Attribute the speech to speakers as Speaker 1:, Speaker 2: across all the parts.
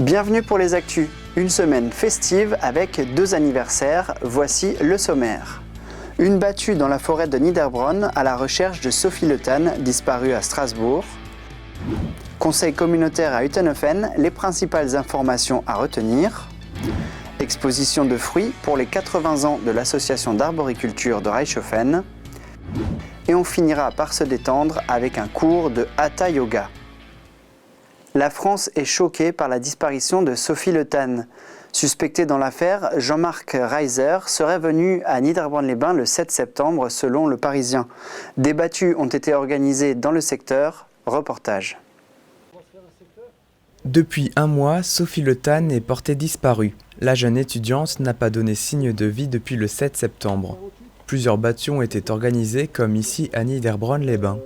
Speaker 1: Bienvenue pour les Actus, une semaine festive avec 2 anniversaires, voici le sommaire. Une battue dans la forêt de Niederbronn à la recherche de Sophie Le Tan, disparue à Strasbourg. Conseil communautaire à Utenhofen, les principales informations à retenir. Exposition de fruits pour les 80 ans de l'association d'arboriculture de Reichshofen. Et on finira par se détendre avec un cours de Hatha Yoga. La France est choquée par la disparition de Sophie Le Tan. Suspecté dans l'affaire, Jean-Marc Reiser serait venu à Niederbronn-les-Bains le 7 septembre selon Le Parisien. Des battues ont été organisées dans le secteur. Reportage.
Speaker 2: Depuis un mois, Sophie Le Tan est portée disparue. La jeune étudiante n'a pas donné signe de vie depuis le 7 septembre. Plusieurs battues ont été organisées comme ici à Niederbronn-les-Bains.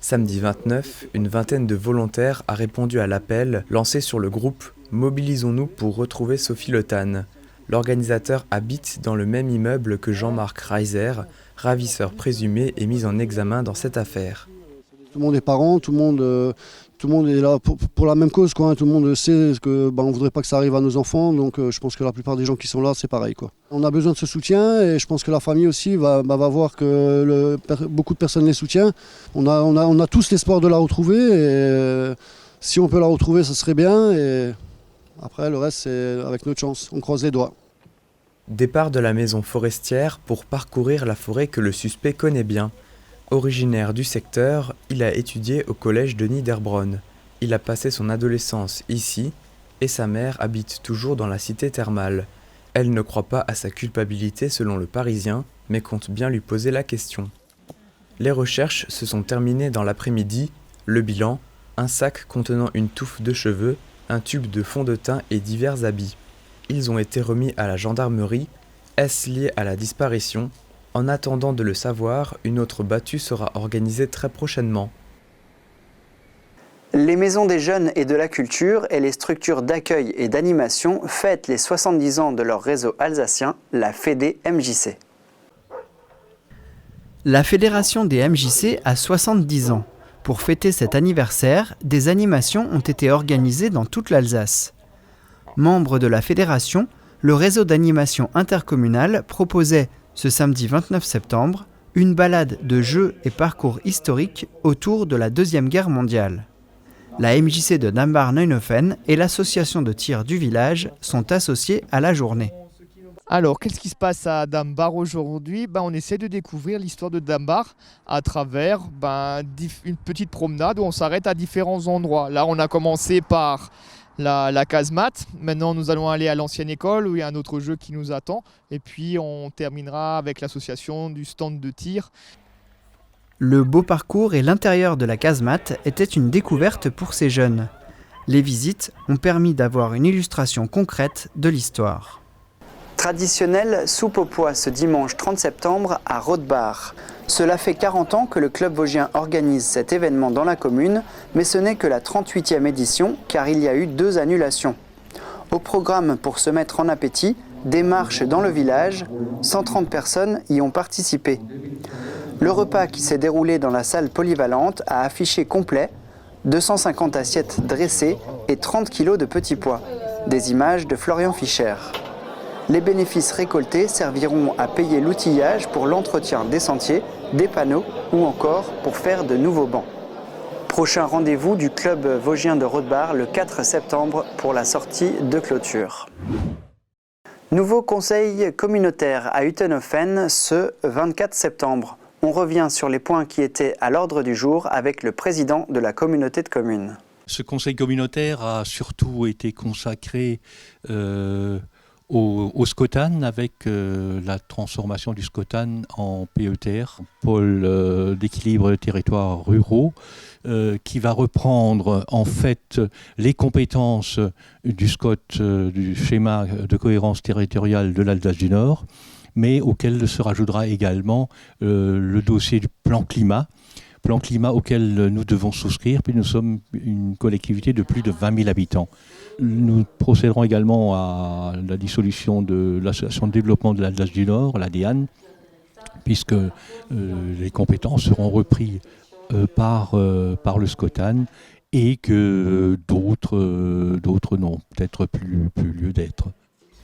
Speaker 2: Samedi 29, une vingtaine de volontaires a répondu à l'appel lancé sur le groupe « Mobilisons-nous pour retrouver Sophie Le Tan ». L'organisateur habite dans le même immeuble que Jean-Marc Reiser, ravisseur présumé et mis en examen dans cette affaire.
Speaker 3: Tout le monde est parent, tout le monde est là pour la même cause, quoi. Tout le monde sait que on ne voudrait pas que ça arrive à nos enfants, donc je pense que la plupart des gens qui sont là, c'est pareil, quoi. On a besoin de ce soutien et je pense que la famille aussi va voir que beaucoup de personnes les soutiennent. On a tous l'espoir de la retrouver et si on peut la retrouver, ça serait bien. Et après, le reste, c'est avec notre chance. On croise les doigts.
Speaker 2: Départ de la maison forestière pour parcourir la forêt que le suspect connaît bien. Originaire du secteur, il a étudié au collège de Niederbronn. Il a passé son adolescence ici et sa mère habite toujours dans la cité thermale. Elle ne croit pas à sa culpabilité selon Le Parisien, mais compte bien lui poser la question. Les recherches se sont terminées dans l'après-midi. Le bilan, un sac contenant une touffe de cheveux, un tube de fond de teint et divers habits. Ils ont été remis à la gendarmerie. Est-ce lié à la disparition ? En attendant de le savoir, une autre battue sera organisée très prochainement.
Speaker 1: Les maisons des jeunes et de la culture et les structures d'accueil et d'animation fêtent les 70 ans de leur réseau alsacien, la Fédé MJC.
Speaker 4: La Fédération des MJC a 70 ans. Pour fêter cet anniversaire, des animations ont été organisées dans toute l'Alsace. Membre de la fédération, le réseau d'animation intercommunale proposait ce samedi 29 septembre, une balade de jeux et parcours historiques autour de la Deuxième Guerre mondiale. La MJC de Dambach-Neuenhofen et l'association de tir du village sont associées à la journée.
Speaker 5: Alors, qu'est-ce qui se passe à Dambach aujourd'hui ? On essaie de découvrir l'histoire de Dambach à travers une petite promenade où on s'arrête à différents endroits. Là, on a commencé par la casemate. Maintenant, nous allons aller à l'ancienne école où il y a un autre jeu qui nous attend. Et puis, on terminera avec l'association du stand de tir.
Speaker 4: Le beau parcours et l'intérieur de la casemate étaient une découverte pour ces jeunes. Les visites ont permis d'avoir une illustration concrète de l'histoire.
Speaker 1: Traditionnelle soupe aux pois ce dimanche 30 septembre à Rothbach. Cela fait 40 ans que le club vosgien organise cet événement dans la commune, mais ce n'est que la 38e édition car il y a eu 2 annulations. Au programme pour se mettre en appétit, des marches dans le village, 130 personnes y ont participé. Le repas qui s'est déroulé dans la salle polyvalente a affiché complet, 250 assiettes dressées et 30 kilos de petits pois. Des images de Florian Fischer. Les bénéfices récoltés serviront à payer l'outillage pour l'entretien des sentiers, des panneaux ou encore pour faire de nouveaux bancs. Prochain rendez-vous du club vosgien de Rothbach le 4 septembre pour la sortie de clôture. Nouveau conseil communautaire à Utenhofen ce 24 septembre. On revient sur les points qui étaient à l'ordre du jour avec le président de la communauté de communes.
Speaker 6: Ce conseil communautaire a surtout été consacré au Skotan avec la transformation du Skotan en PETR, pôle d'équilibre des territoires ruraux, qui va reprendre en fait les compétences du SCOT, du schéma de cohérence territoriale de l'Alsace du Nord, mais auquel se rajoutera également le dossier du plan climat auquel nous devons souscrire, puis nous sommes une collectivité de plus de 20 000 habitants. Nous procéderons également à la dissolution de l'association de développement de l'Alsace du Nord, l'ADEAN, puisque les compétences seront reprises par le SCOTAN et que d'autres n'ont peut-être plus lieu d'être.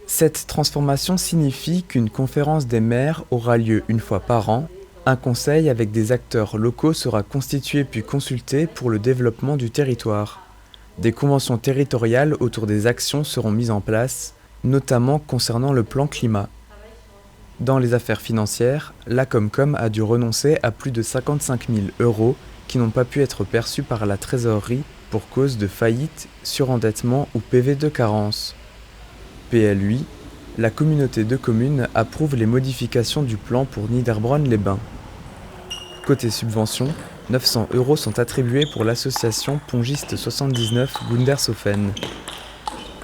Speaker 2: Cette transformation signifie qu'une conférence des maires aura lieu une fois par an. Un conseil avec des acteurs locaux sera constitué puis consulté pour le développement du territoire. Des conventions territoriales autour des actions seront mises en place, notamment concernant le plan climat. Dans les affaires financières, la Comcom a dû renoncer à plus de 55 000 € qui n'ont pas pu être perçus par la trésorerie pour cause de faillite, surendettement ou PV de carence. PLUI, la communauté de communes approuve les modifications du plan pour Niederbronn-les-Bains. Côté subvention, 900 € sont attribués pour l'association Pongiste 79 Gundershofen.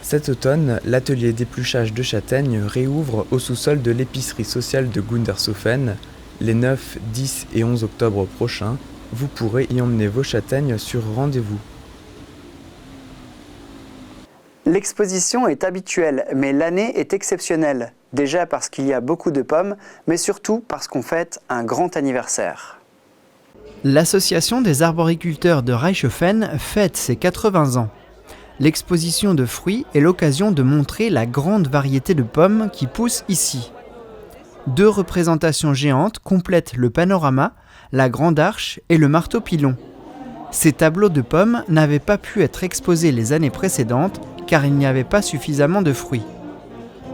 Speaker 2: Cet automne, l'atelier d'épluchage de châtaignes réouvre au sous-sol de l'épicerie sociale de Gundershofen. Les 9, 10 et 11 octobre prochains, vous pourrez y emmener vos châtaignes sur rendez-vous.
Speaker 1: L'exposition est habituelle, mais l'année est exceptionnelle. Déjà parce qu'il y a beaucoup de pommes, mais surtout parce qu'on fête un grand anniversaire.
Speaker 4: L'association des arboriculteurs de Reichshofen fête ses 80 ans. L'exposition de fruits est l'occasion de montrer la grande variété de pommes qui poussent ici. 2 représentations géantes complètent le panorama, la grande arche et le marteau-pilon. Ces tableaux de pommes n'avaient pas pu être exposés les années précédentes car il n'y avait pas suffisamment de fruits.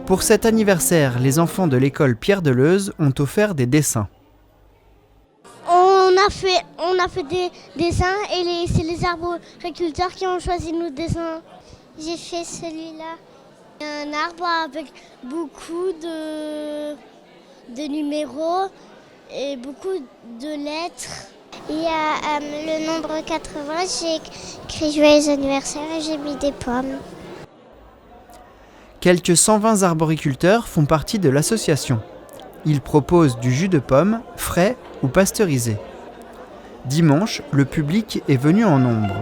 Speaker 4: Pour cet anniversaire, les enfants de l'école Pierre Deleuze ont offert des dessins.
Speaker 7: On a fait des dessins et c'est les arboriculteurs qui ont choisi nos dessins. J'ai fait celui-là. Un arbre avec beaucoup de numéros et beaucoup de lettres. Il y a le nombre 80, j'ai écrit joyeux anniversaire et j'ai mis des pommes.
Speaker 4: Quelques 120 arboriculteurs font partie de l'association. Ils proposent du jus de pomme, frais ou pasteurisé. Dimanche, le public est venu en nombre.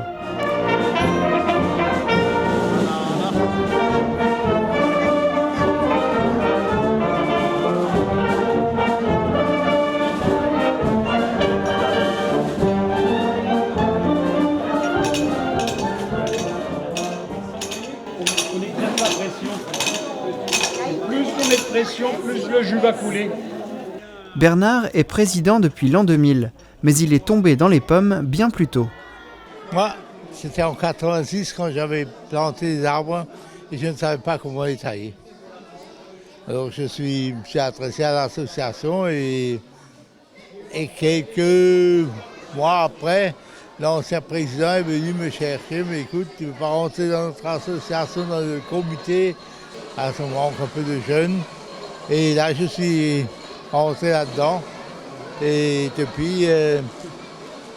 Speaker 8: Plus le jus va couler.
Speaker 4: Bernard est président depuis l'an 2000, mais il est tombé dans les pommes bien plus tôt.
Speaker 9: Moi, c'était en 86 quand j'avais planté des arbres et je ne savais pas comment les tailler. Alors je suis adressé à l'association et quelques mois après, l'ancien président est venu me chercher, mais écoute, tu ne veux pas rentrer dans notre association, dans le comité. À ce moment, un peu de jeunes. Et là, je suis rentré là-dedans. Et depuis,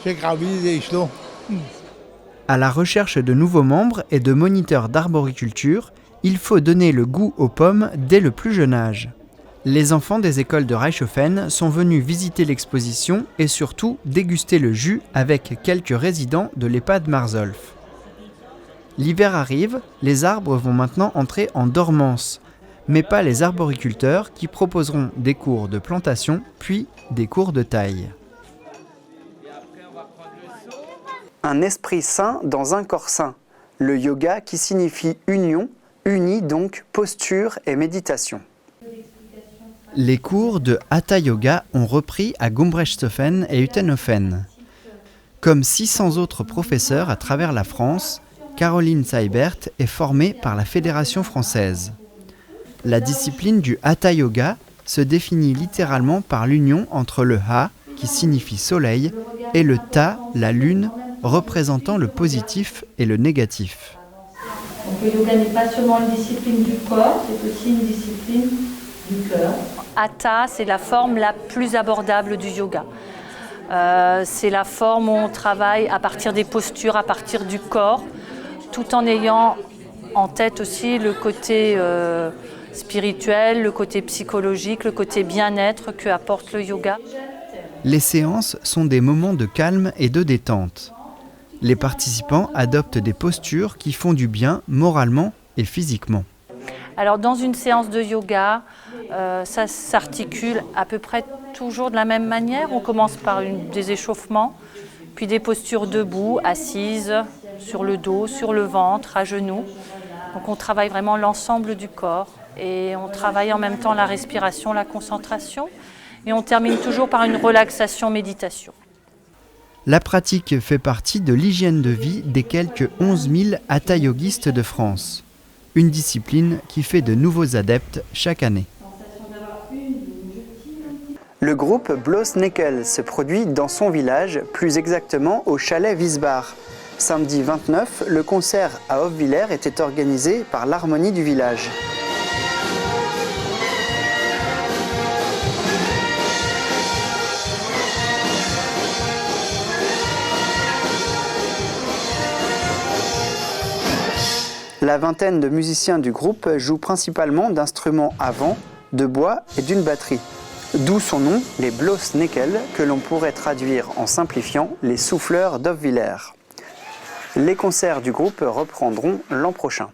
Speaker 9: j'ai gravi les échelons.
Speaker 4: À la recherche de nouveaux membres et de moniteurs d'arboriculture, il faut donner le goût aux pommes dès le plus jeune âge. Les enfants des écoles de Reichshofen sont venus visiter l'exposition et surtout déguster le jus avec quelques résidents de l'EHPAD Marzolf. L'hiver arrive, les arbres vont maintenant entrer en dormance, mais pas les arboriculteurs qui proposeront des cours de plantation puis des cours de taille.
Speaker 1: Un esprit sain dans un corps sain. Le yoga qui signifie union, unit donc posture et méditation.
Speaker 4: Les cours de Hatha Yoga ont repris à Gumbrechtshofen et Utenhofen. Comme 600 autres professeurs à travers la France, Caroline Seibert est formée par la Fédération française. La discipline du Hatha Yoga se définit littéralement par l'union entre le Ha, qui signifie soleil, et le Ta, la lune, représentant le positif et le négatif.
Speaker 10: Donc le yoga n'est pas seulement une discipline du corps, c'est aussi une discipline du cœur.
Speaker 11: Hatha, c'est la forme la plus abordable du yoga. C'est la forme où on travaille à partir des postures, à partir du corps, tout en ayant en tête aussi le côté spirituel, le côté psychologique, le côté bien-être que apporte le yoga.
Speaker 4: Les séances sont des moments de calme et de détente. Les participants adoptent des postures qui font du bien moralement et physiquement.
Speaker 11: Alors dans une séance de yoga, ça s'articule à peu près toujours de la même manière. On commence par des échauffements, puis des postures debout, assises, sur le dos, sur le ventre, à genoux. Donc on travaille vraiment l'ensemble du corps et on travaille en même temps la respiration, la concentration et on termine toujours par une relaxation-méditation.
Speaker 4: La pratique fait partie de l'hygiène de vie des quelques 11 000 hatha yogistes de France. Une discipline qui fait de nouveaux adeptes chaque année.
Speaker 1: Le groupe Bloß-Nickel se produit dans son village, plus exactement au chalet Wiesbach. Samedi 29, le concert à Hofwiller était organisé par l'harmonie du village. La vingtaine de musiciens du groupe jouent principalement d'instruments à vent, de bois et d'une batterie. D'où son nom, les Bloß-Nickel, que l'on pourrait traduire en simplifiant les souffleurs d'Hofwiller. Les concerts du groupe reprendront l'an prochain.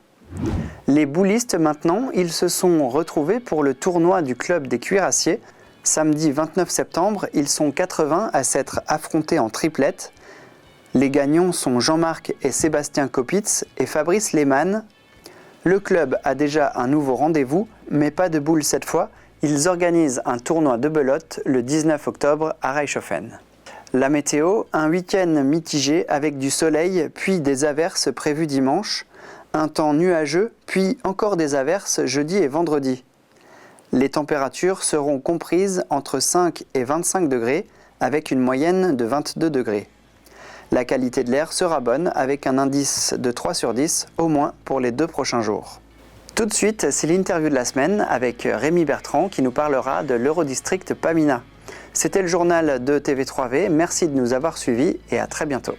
Speaker 1: Les boulistes maintenant, ils se sont retrouvés pour le tournoi du club des cuirassiers. Samedi 29 septembre, ils sont 80 à s'être affrontés en triplette. Les gagnants sont Jean-Marc et Sébastien Kopitz et Fabrice Lehmann. Le club a déjà un nouveau rendez-vous, mais pas de boules cette fois. Ils organisent un tournoi de belote le 19 octobre à Reichshofen. La météo, un week-end mitigé avec du soleil puis des averses prévues dimanche. Un temps nuageux puis encore des averses jeudi et vendredi. Les températures seront comprises entre 5 et 25 degrés avec une moyenne de 22 degrés. La qualité de l'air sera bonne avec un indice de 3 sur 10 au moins pour les 2 prochains jours. Tout de suite, c'est l'interview de la semaine avec Rémi Bertrand qui nous parlera de l'Eurodistrict Pamina. C'était le journal de TV3V, merci de nous avoir suivis et à très bientôt.